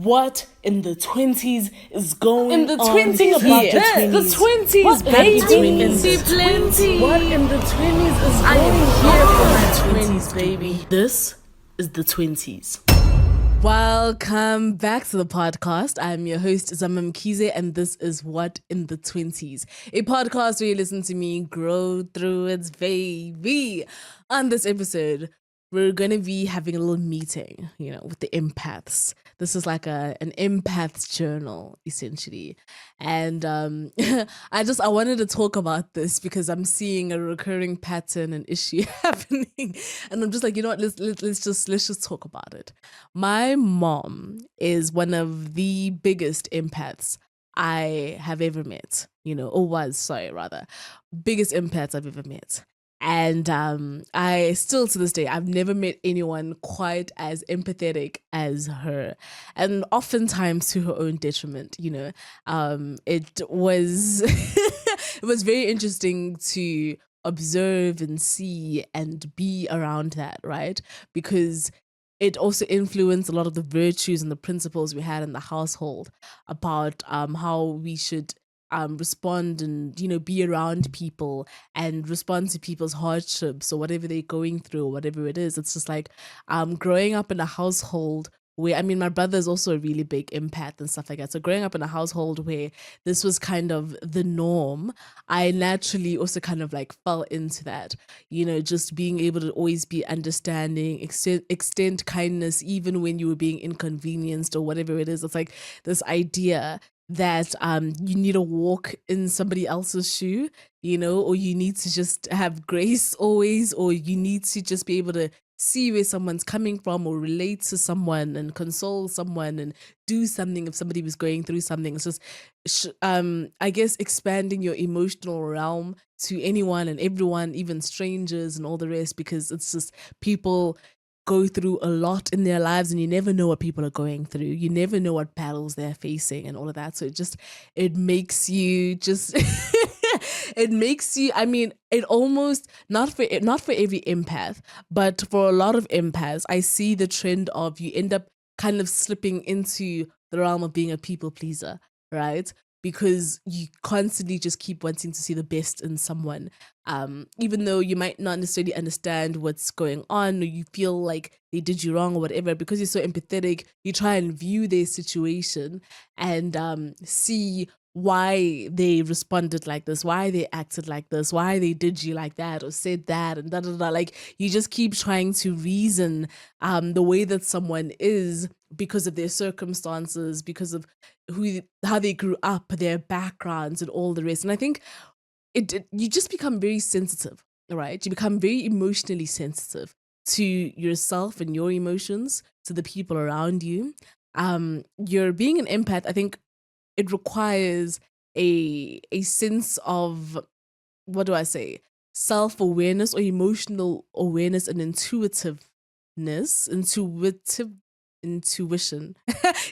What in the 20s is going in the on? 20s Think about here. the 20s. The 20s, baby. Plenty. What in the 20s is I going am on? here for my 20s, baby. This is the 20s. Welcome back to the podcast. I'm your host, Zamam Kize, and this is What in the 20s, a podcast where you listen to me grow through its baby. On this episode, we're going to be having a little meeting, with the empaths. This is like an empaths journal, essentially. And I wanted to talk about this because I'm seeing a recurring pattern and issue happening. And I'm just like, you know what, let's just talk about it. My mom is one of the biggest empaths I have ever met, biggest empaths I've ever met. And I still, to this day, I've never met anyone quite as empathetic as her, and oftentimes to her own detriment. It was it was very interesting to observe and see and be around that, right? Because it also influenced a lot of the virtues and the principles we had in the household about how we should respond and be around people and respond to people's hardships or whatever they're going through or whatever it is. It's just like growing up in a household where, my brother is also a really big empath and stuff like that. So growing up in a household where this was kind of the norm, I naturally also kind of like fell into that, just being able to always be understanding, extend kindness, even when you were being inconvenienced or whatever it is. It's like this idea that you need to walk in somebody else's shoe, or you need to just have grace always, or you need to just be able to see where someone's coming from or relate to someone and console someone and do something if somebody was going through something. It's just I guess expanding your emotional realm to anyone and everyone, even strangers and all the rest, because it's just people go through a lot in their lives and you never know what people are going through. You never know what battles they're facing and all of that. So it makes you just it makes you, it almost, not for every empath, but for a lot of empaths, I see the trend of you end up kind of slipping into the realm of being a people pleaser, right? Because you constantly just keep wanting to see the best in someone, even though you might not necessarily understand what's going on, or you feel like they did you wrong or whatever. Because you're so empathetic, you try and view their situation and see why they responded like this, why they acted like this, why they did you like that or said that, and da. Like, you just keep trying to reason the way that someone is because of their circumstances, because of how they grew up, their backgrounds and all the rest. And I think you just become very sensitive, right? You become very emotionally sensitive to yourself and your emotions, to the people around you. You're being an empath, I think it requires a sense of, what do I say, self-awareness or emotional awareness and intuition,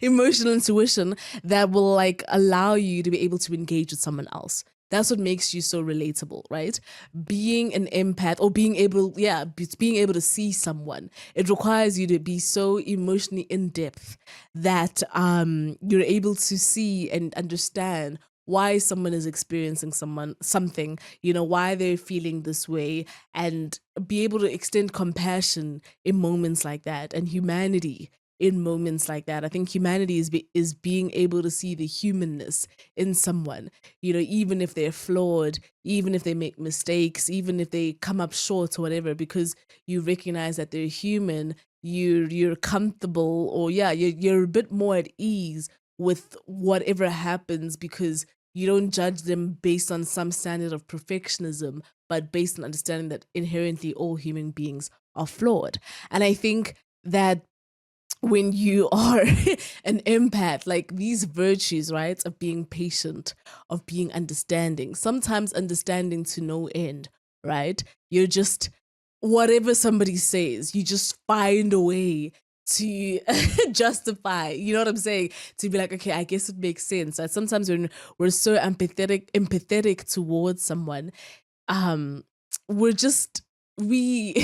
emotional intuition that will like allow you to be able to engage with someone else. That's what makes you so relatable, right? Being an empath or being able to see someone, it requires you to be so emotionally in depth that you're able to see and understand why someone is experiencing something, why they're feeling this way, and be able to extend compassion in moments like that and humanity in moments like that. I think humanity is being able to see the humanness in someone, even if they're flawed, even if they make mistakes, even if they come up short or whatever, because you recognize that they're human, you're comfortable, or you're a bit more at ease with whatever happens, because you don't judge them based on some standard of perfectionism, but based on understanding that inherently all human beings are flawed. And I think that when you are an empath, like these virtues, right, of being patient, of being understanding, sometimes understanding to no end, right? You're just, whatever somebody says, you just find a way to justify, you know what I'm saying? To be like, okay, I guess it makes sense. That sometimes when we're so empathetic towards someone, we're just we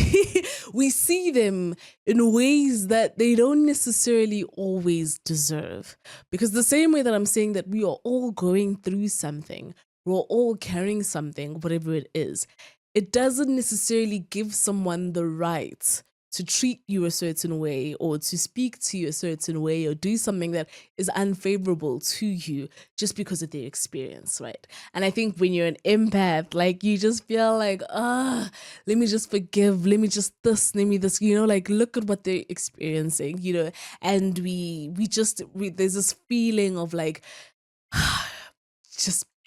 we see them in ways that they don't necessarily always deserve. Because the same way that I'm saying that we are all going through something, we're all carrying something, whatever it is, it doesn't necessarily give someone the right to treat you a certain way or to speak to you a certain way or do something that is unfavorable to you just because of their experience, right? And I think when you're an empath, like you just feel like, let me just forgive, let me just this, let me this, like look at what they're experiencing, and we there's this feeling of like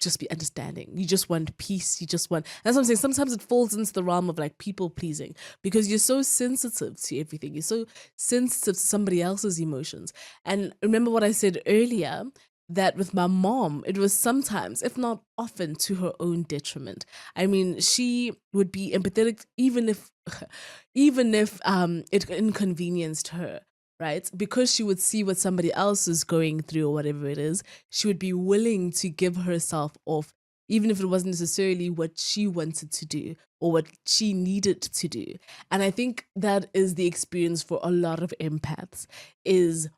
just be understanding. You just want peace. You just want, that's what I'm saying. Sometimes it falls into the realm of like people pleasing because you're so sensitive to everything. You're so sensitive to somebody else's emotions. And remember what I said earlier, that with my mom, it was sometimes, if not often, to her own detriment. I mean, she would be empathetic even if it inconvenienced her, right? Because she would see what somebody else is going through or whatever it is, she would be willing to give herself off, even if it wasn't necessarily what she wanted to do or what she needed to do. And I think that is the experience for a lot of empaths, is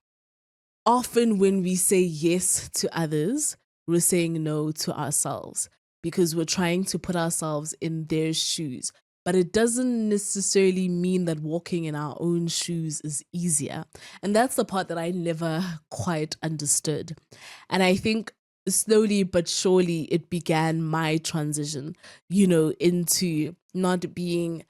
often when we say yes to others, we're saying no to ourselves because we're trying to put ourselves in their shoes. But it doesn't necessarily mean that walking in our own shoes is easier. And that's the part that I never quite understood. And I think slowly but surely it began my transition, into not being,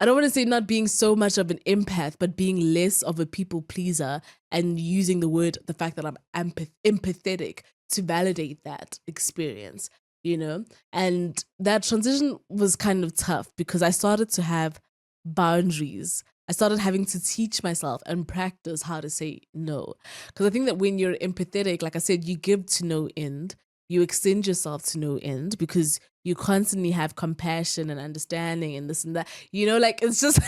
I don't want to say not being so much of an empath, but being less of a people pleaser and using the fact that I'm empathetic to validate that experience. And that transition was kind of tough because I started to have boundaries. I started having to teach myself and practice how to say no. Because I think that when you're empathetic, like I said, you give to no end, you extend yourself to no end because you constantly have compassion and understanding and this and that, like it's just,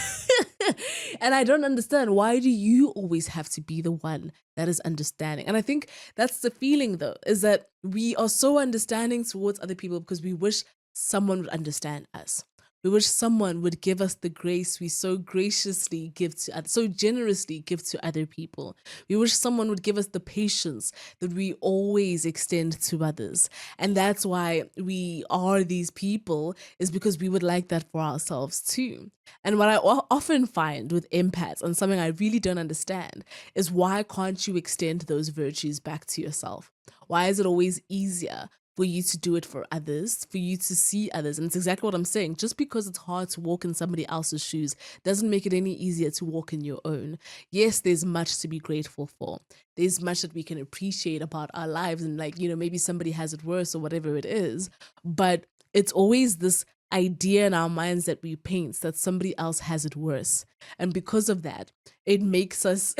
and I don't understand, why do you always have to be the one that is understanding? And I think that's the feeling though, is that we are so understanding towards other people because we wish someone would understand us. We wish someone would give us the grace we so graciously give to, so generously give to other people. We wish someone would give us the patience that we always extend to others. And that's why we are these people, is because we would like that for ourselves too. And what I often find with empaths, and something I really don't understand, is why can't you extend those virtues back to yourself? Why is it always easier for you to do it for others, for you to see others? And it's exactly what I'm saying. Just because it's hard to walk in somebody else's shoes doesn't make it any easier to walk in your own. Yes, there's much to be grateful for. There's much that we can appreciate about our lives. And like, maybe somebody has it worse or whatever it is. But it's always this idea in our minds that we paint that somebody else has it worse. And because of that, it makes us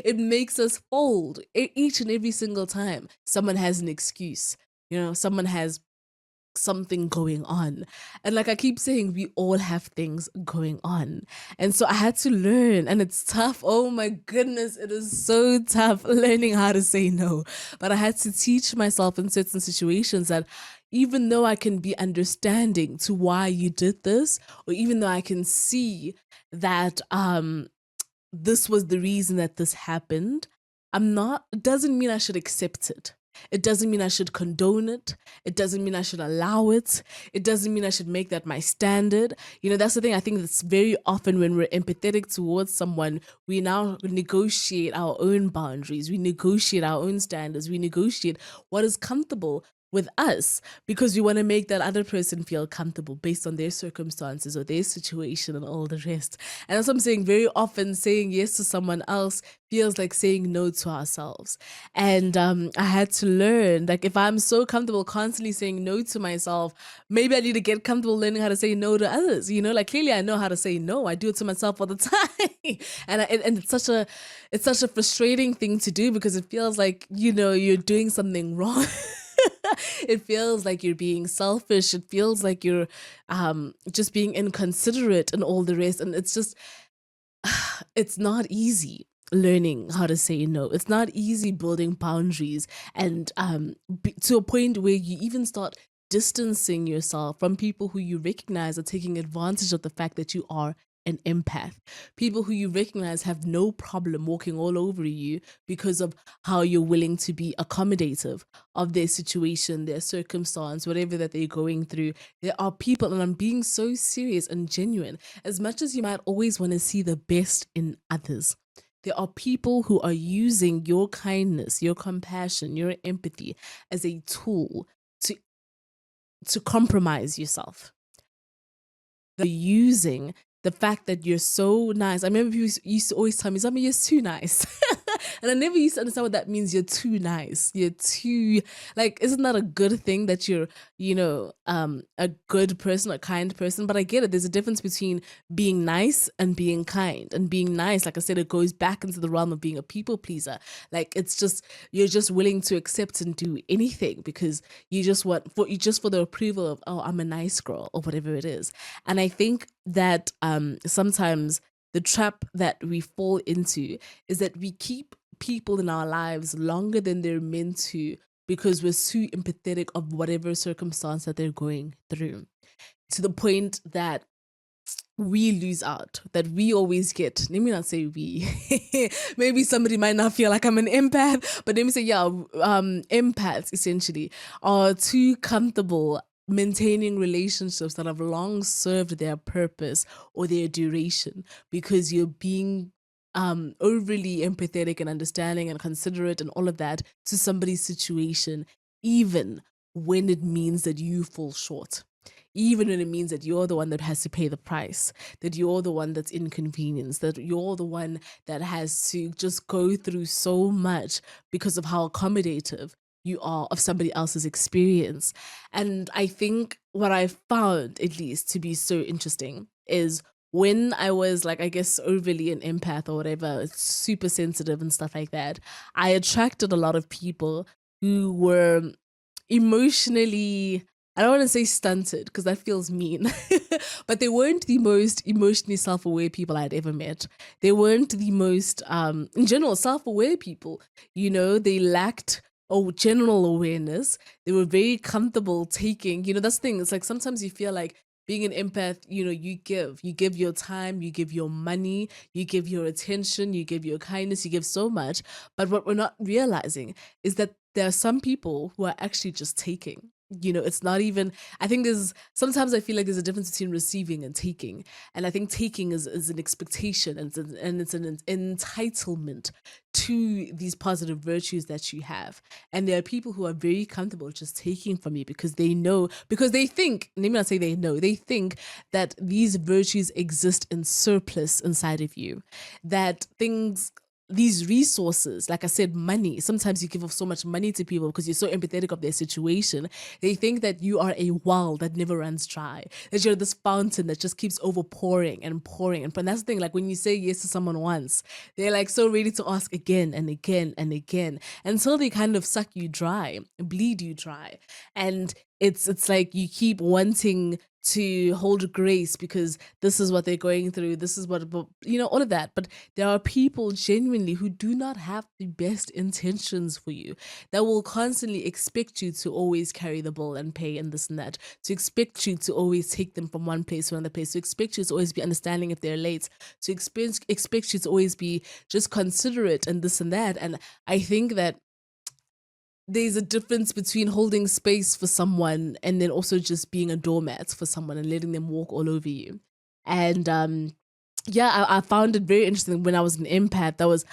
it makes us fold each and every single time someone has an excuse. Someone has something going on. And like I keep saying, we all have things going on. And so I had to learn, and it's tough. Oh my goodness, it is so tough learning how to say no. But I had to teach myself in certain situations that even though I can be understanding to why you did this, or even though I can see that this was the reason that this happened, it doesn't mean I should accept it. It doesn't mean I should condone it. It doesn't mean I should allow it. It doesn't mean I should make that my standard. That's the thing. I think that's very often when we're empathetic towards someone, we now negotiate our own boundaries. We negotiate our own standards. We negotiate what is comfortable with us because we want to make that other person feel comfortable based on their circumstances or their situation and all the rest. And that's what I'm saying. Very often saying yes to someone else feels like saying no to ourselves. And I had to learn, like, if I'm so comfortable constantly saying no to myself, maybe I need to get comfortable learning how to say no to others. Like clearly I know how to say no. I do it to myself all the time. And it's such a frustrating thing to do because it feels like, you're doing something wrong. It feels like you're being selfish. It feels like you're just being inconsiderate and all the rest. And it's just, it's not easy learning how to say no. It's not easy building boundaries and to a point where you even start distancing yourself from people who you recognize are taking advantage of the fact that you are an empath. People who you recognize have no problem walking all over you because of how you're willing to be accommodative of their situation, their circumstance, whatever that they're going through. There are people, and I'm being so serious and genuine, as much as you might always want to see the best in others, there are people who are using your kindness, your compassion, your empathy as a tool to compromise yourself. They're using the fact that you're so nice. I remember people used to always tell me, "Something, you're too nice." And I never used to understand what that means. You're too nice. You're too, like, isn't that a good thing that you're, a good person, a kind person? But I get it. There's a difference between being nice and being kind. And being nice, like I said, it goes back into the realm of being a people pleaser. Like, it's just, you're just willing to accept and do anything because you just want for the approval of, oh, I'm a nice girl or whatever it is. And I think that sometimes the trap that we fall into is that we keep people in our lives longer than they're meant to because we're too empathetic of whatever circumstance that they're going through, to the point that we lose out, that we always get, let me not say we, maybe somebody might not feel like I'm an empath, but let me say, empaths essentially are too comfortable maintaining relationships that have long served their purpose or their duration because you're being overly empathetic and understanding and considerate and all of that to somebody's situation, even when it means that you fall short, even when it means that you're the one that has to pay the price, that you're the one that's inconvenienced, that you're the one that has to just go through so much because of how accommodative you are of somebody else's experience. And I think what I found, at least, to be so interesting is when I was, like, I guess overly an empath or whatever, super sensitive and stuff like that, I attracted a lot of people who were emotionally, I don't want to say stunted because that feels mean, but they weren't the most emotionally self-aware people I'd ever met. They weren't the most, in general, self-aware people. They lacked general awareness. They were very comfortable taking, that's the thing. It's like sometimes you feel like being an empath, you give your time, you give your money, you give your attention, you give your kindness, you give so much. But what we're not realizing is that there are some people who are actually just taking. It's not even, I think sometimes I feel like there's a difference between receiving and taking. And I think taking is an expectation and it's an entitlement to these positive virtues that you have. And there are people who are very comfortable just taking from you because they know, because they think, let me not say they know, they think that these virtues exist in surplus inside of you, that these resources, like I said, money, sometimes you give off so much money to people because you're so empathetic of their situation. They think that you are a well that never runs dry, that you're this fountain that just keeps over pouring and pouring. And that's the thing, like when you say yes to someone once, they're like so ready to ask again and again and again until they kind of suck you dry, bleed you dry. And it's like you keep wanting to hold grace because this is what they're going through, this is what, all of that. But there are people genuinely who do not have the best intentions for you, that will constantly expect you to always carry the bill and pay and this and that, to expect you to always take them from one place to another place, to expect you to always be understanding if they're late, to expect you to always be just considerate and this and that. And I think that there's a difference between holding space for someone and then also just being a doormat for someone and letting them walk all over you. And I found it very interesting when I was an empath. That was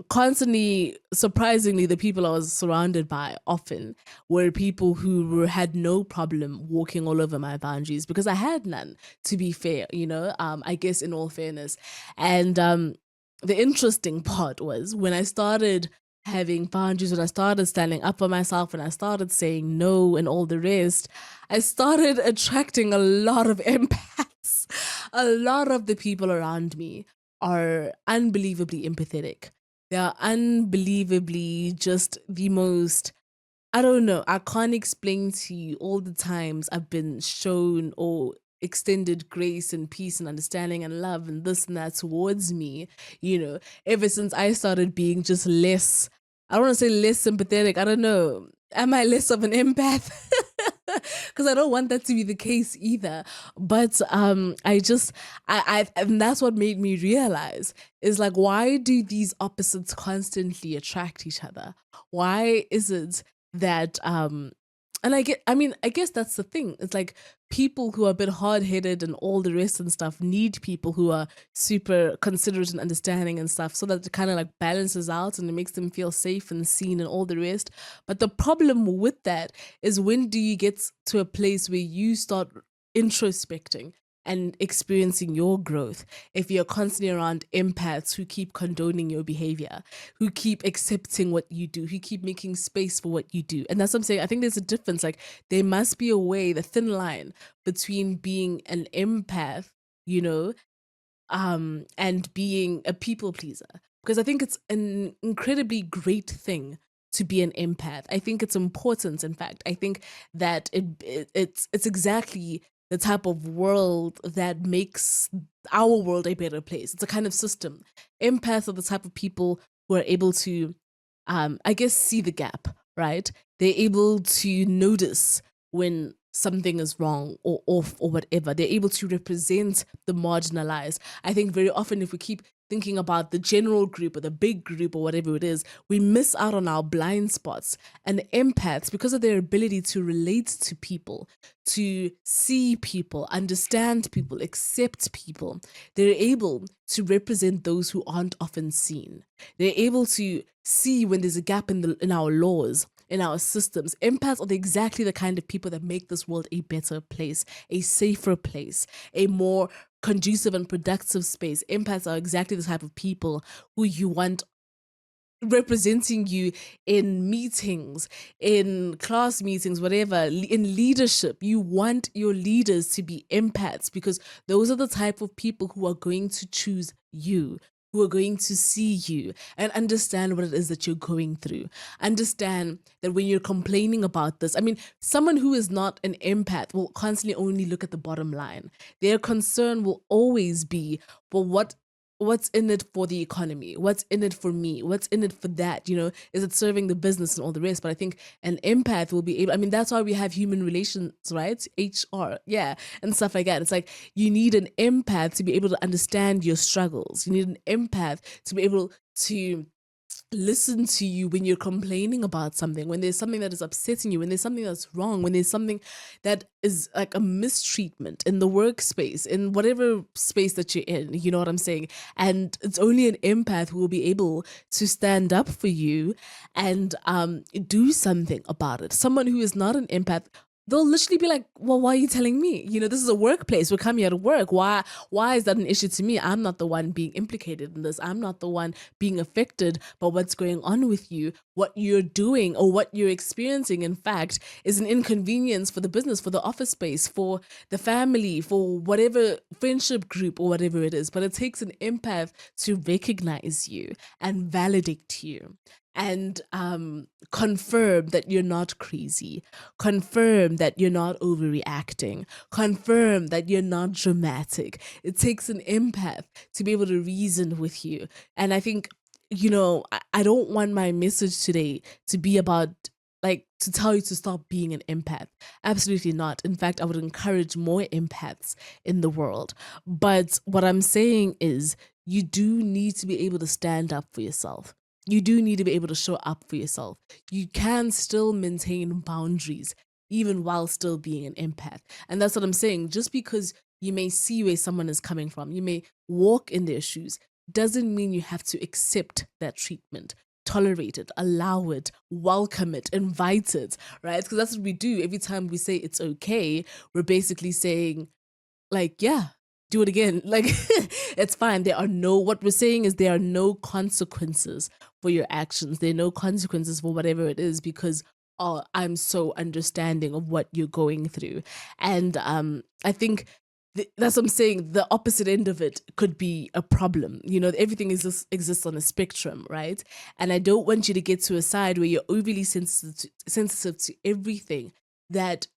constantly, surprisingly, the people I was surrounded by often were people who had no problem walking all over my boundaries because I had none, to be fair, I guess in all fairness. And the interesting part was when I started having boundaries, when I started standing up for myself, and I started saying no and all the rest, I started attracting a lot of empaths. A lot of the people around me are unbelievably empathetic. They are unbelievably just the most, I don't know, I can't explain to you all the times I've been shown or extended grace and peace and understanding and love and this and that towards me, ever since I started being just less, I don't want to say less sympathetic, I don't know, am I less of an empath? because I don't want that to be the case either. But I and that's what made me realize is like, why do these opposites constantly attract each other? Why is it that and I guess that's the thing. It's like people who are a bit hard headed and all the rest and stuff need people who are super considerate and understanding and stuff, so that it kind of like balances out and it makes them feel safe and seen and all the rest. But the problem with that is, when do you get to a place where you start introspecting and experiencing your growth if you're constantly around empaths who keep condoning your behavior, who keep accepting what you do, who keep making space for what you do? And that's what I'm saying. I think there's a difference. Like, there must be a way, the thin line between being an empath, you know, and being a people pleaser. Because I think it's an incredibly great thing to be an empath. I think it's important. In fact, I think that it's exactly the type of world that makes our world a better place. It's a kind of system. Empaths are the type of people who are able to, I guess, see the gap, right? They're able to notice when something is wrong or off or whatever. They're able to represent the marginalized. I think very often, if we keep thinking about the general group or the big group or whatever it is, we miss out on our blind spots. And empaths, because of their ability to relate to people, to see people, understand people, accept people, they're able to represent those who aren't often seen. They're able to see when there's a gap in our laws, in our systems. Empaths are exactly the kind of people that make this world a better place, a safer place, a more conducive and productive space. Empaths are exactly the type of people who you want representing you in meetings, in class meetings, whatever, in leadership. You want your leaders to be empaths, because those are the type of people who are going to choose you, who are going to see you and understand what it is that you're going through. Understand that when you're complaining about this, I mean, someone who is not an empath will constantly only look at the bottom line. Their concern will always be for what's in it for the economy, what's in it for me, what's in it for that, is it serving the business and all the rest. But I think an empath will be able, I mean, that's why we have human relations, right? HR, yeah, and stuff like that. It's like, you need an empath to be able to understand your struggles. You need an empath to be able to listen to you when you're complaining about something, when there's something that is upsetting you, when there's something that's wrong, when there's something that is like a mistreatment in the workspace, in whatever space that you're in, you know what I'm saying? And it's only an empath who will be able to stand up for you and do something about it. Someone who is not an empath, they'll literally be like, well, why are you telling me? This is a workplace. We're coming here to work. Why is that an issue to me? I'm not the one being implicated in this. I'm not the one being affected by what's going on with you. What you're doing or what you're experiencing, in fact, is an inconvenience for the business, for the office space, for the family, for whatever friendship group or whatever it is. But it takes an empath to recognize you and validate you and confirm that you're not crazy, confirm that you're not overreacting, confirm that you're not dramatic. It takes an empath to be able to reason with you. And I think, I don't want my message today to be about, like, to tell you to stop being an empath. Absolutely not. In fact, I would encourage more empaths in the world. But what I'm saying is, you do need to be able to stand up for yourself. You do need to be able to show up for yourself. You can still maintain boundaries even while still being an empath. And that's what I'm saying. Just because you may see where someone is coming from, you may walk in their shoes, doesn't mean you have to accept that treatment, tolerate it, allow it, welcome it, invite it, right? Because that's what we do. Every time we say it's okay, we're basically saying, like, yeah, do it again. Like, it's fine. What we're saying is, there are no consequences for your actions. There are no consequences for whatever it is, because I'm so understanding of what you're going through. And I think that's what I'm saying. The opposite end of it could be a problem. Everything exists on a spectrum, right? And I don't want you to get to a side where you're overly sensitive to everything, that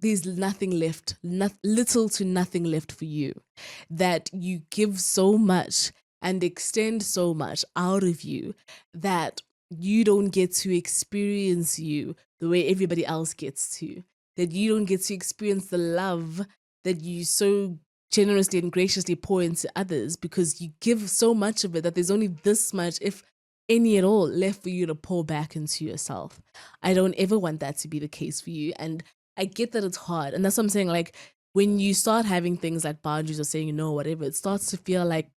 there's nothing left, little to nothing left for you, that you give so much and extend so much out of you that you don't get to experience you the way everybody else gets to, that you don't get to experience the love that you so generously and graciously pour into others, because you give so much of it that there's only this much, if any at all, left for you to pour back into yourself. I don't ever want that to be the case for you. And I get that it's hard. And that's what I'm saying. Like, when you start having things like boundaries or saying no, whatever, it starts to feel like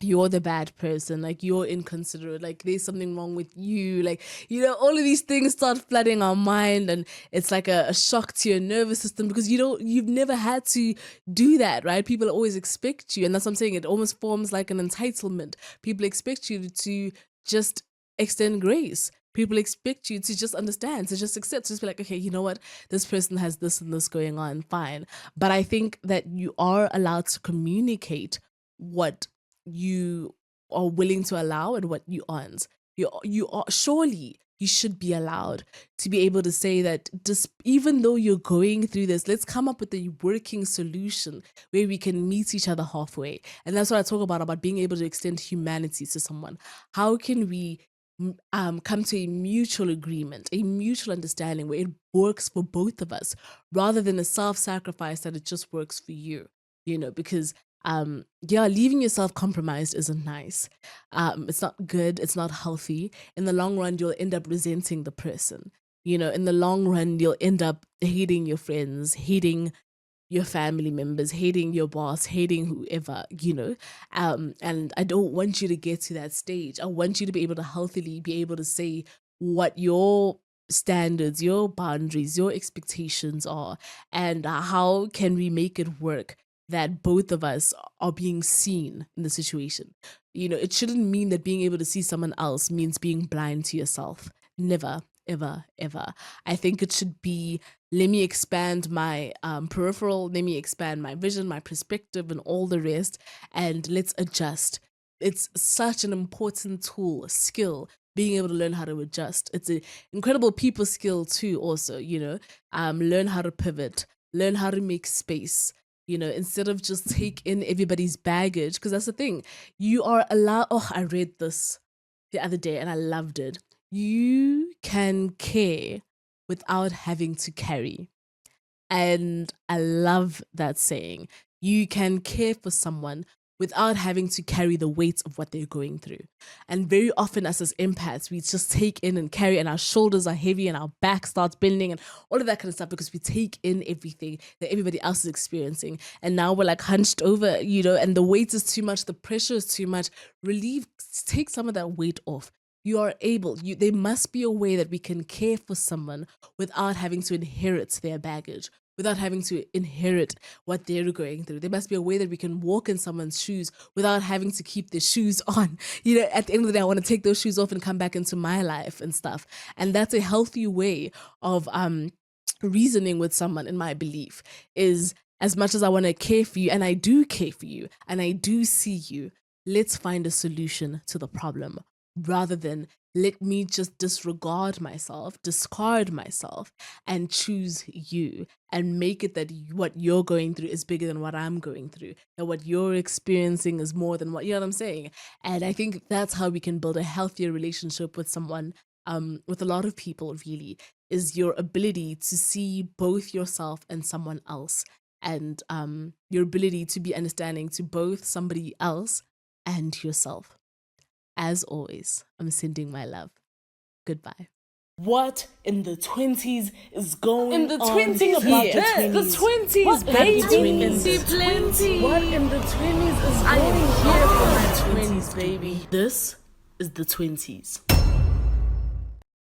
you're the bad person, like you're inconsiderate, like there's something wrong with you, like, you know, all of these things start flooding our mind, and it's like a shock to your nervous system, because you've never had to do that, right? People always expect you, and that's what I'm saying, it almost forms like an entitlement. People expect you to just extend grace. People expect you to just understand, to just accept, to just be like, okay, you know what, this person has this and this going on, fine. But I think that you are allowed to communicate what you are willing to allow and what you aren't. You are, surely you should be allowed to be able to say that, just even though you're going through this, let's come up with a working solution where we can meet each other halfway. And that's what I talk about being able to extend humanity to someone. How can we come to a mutual agreement, a mutual understanding where it works for both of us, rather than a self-sacrifice that it just works for you, you know? Because leaving yourself compromised isn't nice. It's not good, it's not healthy. In the long run, you'll end up resenting the person. You know, in the long run, you'll end up hating your friends, hating your family members, hating your boss, hating whoever, you know. And I don't want you to get to that stage. I want you to be able to healthily be able to say what your standards, your boundaries, your expectations are, and how can we make it work that both of us are being seen in the situation. You know, it shouldn't mean that being able to see someone else means being blind to yourself. Never, ever, ever. I think it should be, let me expand my peripheral, let me expand my vision, my perspective, and all the rest, and let's adjust. It's such an important tool, skill, being able to learn how to adjust. It's an incredible people skill too, also, you know. Learn how to pivot, learn how to make space, you know, instead of just take in everybody's baggage. Because that's the thing, you are allowed, I read this the other day and I loved it. You can care without having to carry. And I love that saying. You can care for someone without having to carry the weight of what they're going through. And very often, us as empaths, we just take in and carry, and our shoulders are heavy and our back starts bending and all of that kind of stuff, because we take in everything that everybody else is experiencing. And now we're like hunched over, you know, and the weight is too much, the pressure is too much. Take some of that weight off. You are able, there must be a way that we can care for someone without having to inherit their baggage, without having to inherit what they're going through. There must be a way that we can walk in someone's shoes without having to keep their shoes on. You know, at the end of the day, I want to take those shoes off and come back into my life and stuff. And that's a healthy way of reasoning with someone, in my belief, is as much as I want to care for you, and I do care for you, and I do see you, let's find a solution to the problem, rather than let me just discard myself and choose you, and make it that what you're going through is bigger than what I'm going through, and what you're experiencing is more than what, you know what I'm saying? And I think that's how we can build a healthier relationship with someone, with a lot of people, really, is your ability to see both yourself and someone else, and your ability to be understanding to both somebody else and yourself. As always, I'm sending my love. Goodbye. What in the 20s is going In the on? 20s, Think about yeah. the 20s. What baby. in the 20s? What in the 20s is I going am here on? for my 20s, baby. This is the 20s.